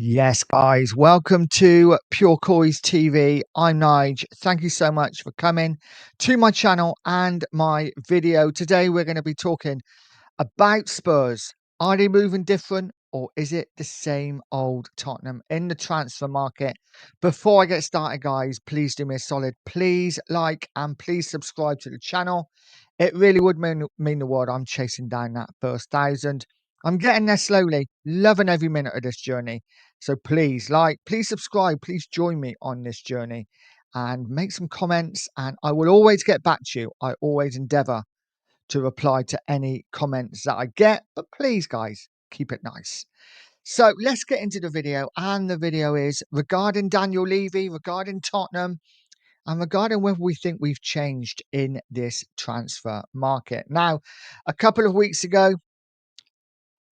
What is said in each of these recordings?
Yes, guys, welcome to Pure Coys TV. I'm Nige. Thank you so much for coming to my channel and my video. Today, we're going to be talking about Spurs. Are they moving different, or is it the same old Tottenham in the transfer market? Before I get started, guys, please do me a solid. Please like and please subscribe to the channel. It really would mean the world. I'm chasing down that first 1,000. I'm getting there slowly, loving every minute of this journey. So please like, please subscribe, please join me on this journey and make some comments, and I will always get back to you. I always endeavor to reply to any comments that I get, but please, guys, keep it nice. So let's get into the video, and the video is regarding Daniel Levy, regarding Tottenham, and regarding whether we think we've changed in this transfer market. Now, a couple of weeks ago,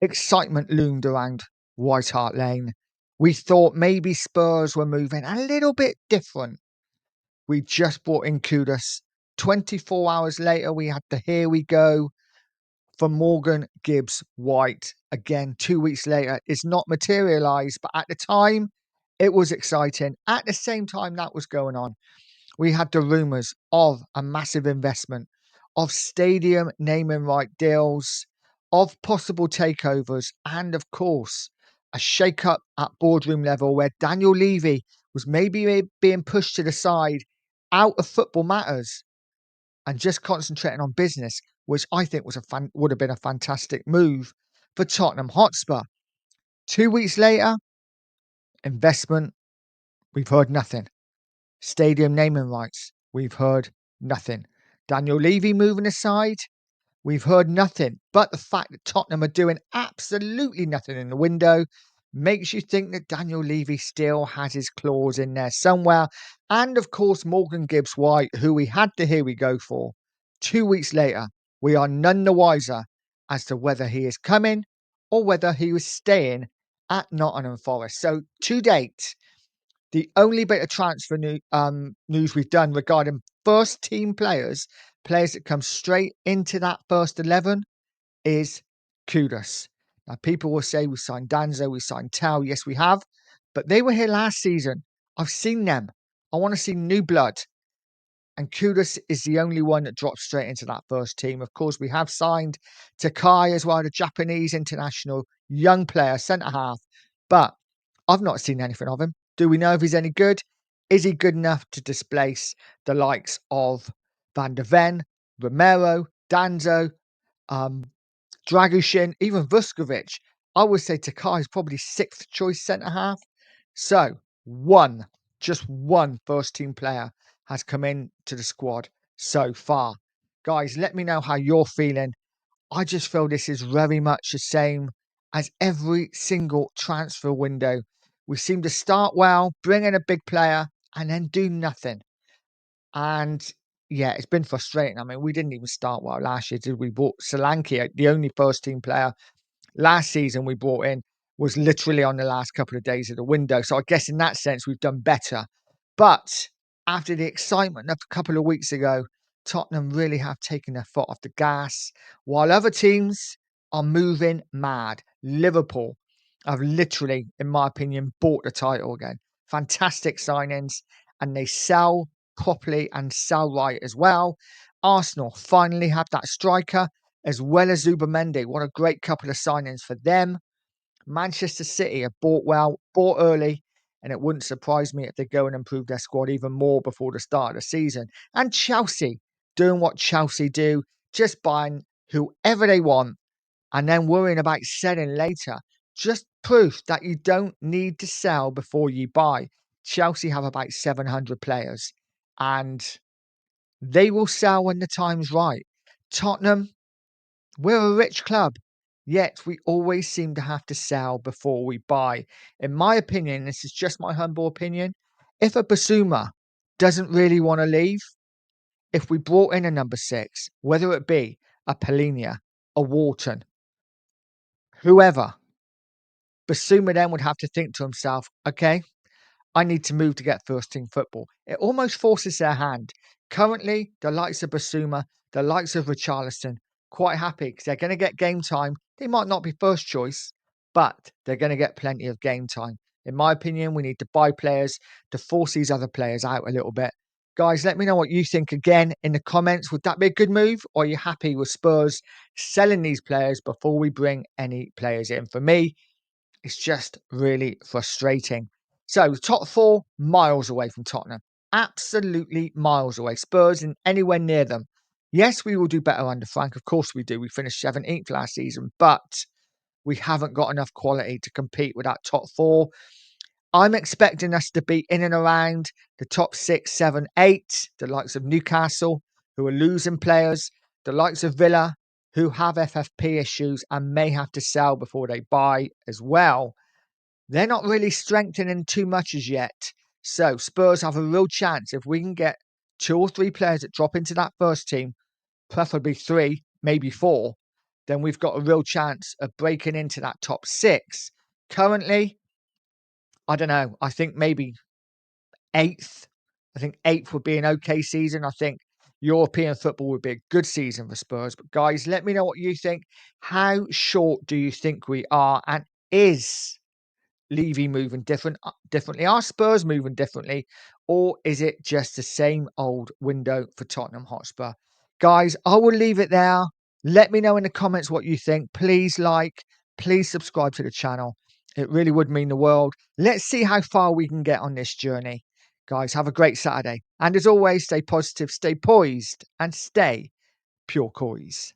excitement loomed around White Hart Lane. We thought maybe Spurs were moving a little bit different. We just brought in Kudus. 24 hours later, we had the here we go for Morgan Gibbs White. Again, 2 weeks later, it's not materialised, but at the time, it was exciting. At the same time that was going on, we had the rumours of a massive investment, of stadium naming right deals, of possible takeovers, and of course, a shake-up at boardroom level where Daniel Levy was maybe being pushed to the side out of football matters and just concentrating on business, which I think was would have been a fantastic move for Tottenham Hotspur. 2 weeks later, investment, we've heard nothing. Stadium naming rights, we've heard nothing. Daniel Levy moving aside, we've heard nothing. But the fact that Tottenham are doing absolutely nothing in the window makes you think that Daniel Levy still has his claws in there somewhere. And of course, Morgan Gibbs White, who we had to here we go for. 2 weeks later, we are none the wiser as to whether he is coming or whether he was staying at Nottingham Forest. So to date, the only bit of transfer news we've done regarding first team players, players that come straight into that first 11, is Kudus. Now, people will say we signed Danzo, we signed Tau. Yes, we have. But they were here last season. I've seen them. I want to see new blood. And Kudus is the only one that drops straight into that first team. Of course, we have signed Takai as well, the Japanese international young player, centre half. But I've not seen anything of him. Do we know if he's any good? Is he good enough to displace the likes of Van der Ven, Romero, Danzo, Dragushin, even Vuskovic? I would say Takai is probably sixth choice centre half. So just one first team player has come in to the squad so far. Guys, let me know how you're feeling. I just feel this is very much the same as every single transfer window. We seem to start well, bring in a big player, and then do nothing. And yeah, it's been frustrating. I mean, we didn't even start well last year, did we? Bought Solanke, the only first team player last season we brought in was literally on the last couple of days of the window. So I guess in that sense, we've done better. But after the excitement of a couple of weeks ago, Tottenham really have taken their foot off the gas, while other teams are moving mad. Liverpool have literally, in my opinion, bought the title again. Fantastic signings, and they sell properly and sell right as well. Arsenal finally have that striker as well as Zubamendi. What a great couple of signings for them. Manchester City have bought well, bought early, and it wouldn't surprise me if they go and improve their squad even more before the start of the season. And Chelsea doing what Chelsea do, just buying whoever they want and then worrying about selling later. Just proof that you don't need to sell before you buy. Chelsea have about 700 players and they will sell when the time's right. Tottenham, we're a rich club, yet we always seem to have to sell before we buy. In my opinion, this is just my humble opinion, if a Basuma doesn't really want to leave, if we brought in a number 6, whether it be a Polinia, a Wharton, whoever, Basuma then would have to think to himself, okay, I need to move to get first team football. It almost forces their hand. Currently, the likes of Basuma, the likes of Richarlison, quite happy because they're going to get game time. They might not be first choice, but they're going to get plenty of game time. In my opinion, we need to buy players to force these other players out a little bit. Guys, let me know what you think again in the comments. Would that be a good move? Or are you happy with Spurs selling these players before we bring any players in? For me, it's just really frustrating. So, the top four, miles away from Tottenham. Absolutely miles away. Spurs and anywhere near them. Yes, we will do better under Frank. Of course we do. We finished 17th last season, but we haven't got enough quality to compete with that top four. I'm expecting us to be in and around the top 6, 7, 8, the likes of Newcastle, who are losing players, the likes of Villa, who have FFP issues and may have to sell before they buy as well. They're not really strengthening too much as yet. So Spurs have a real chance if we can get 2 or 3 players that drop into that first team, preferably 3, maybe 4, then we've got a real chance of breaking into that top 6. Currently, I don't know. I think maybe 8th. I think 8th would be an okay season. I think European football would be a good season for Spurs. But guys, let me know what you think. How short do you think we are? And is Levy moving differently? Are Spurs moving differently? Or is it just the same old window for Tottenham Hotspur? Guys, I will leave it there. Let me know in the comments what you think. Please like, please subscribe to the channel. It really would mean the world. Let's see how far we can get on this journey. Guys, have a great Saturday. And as always, stay positive, stay poised, and stay pure coys.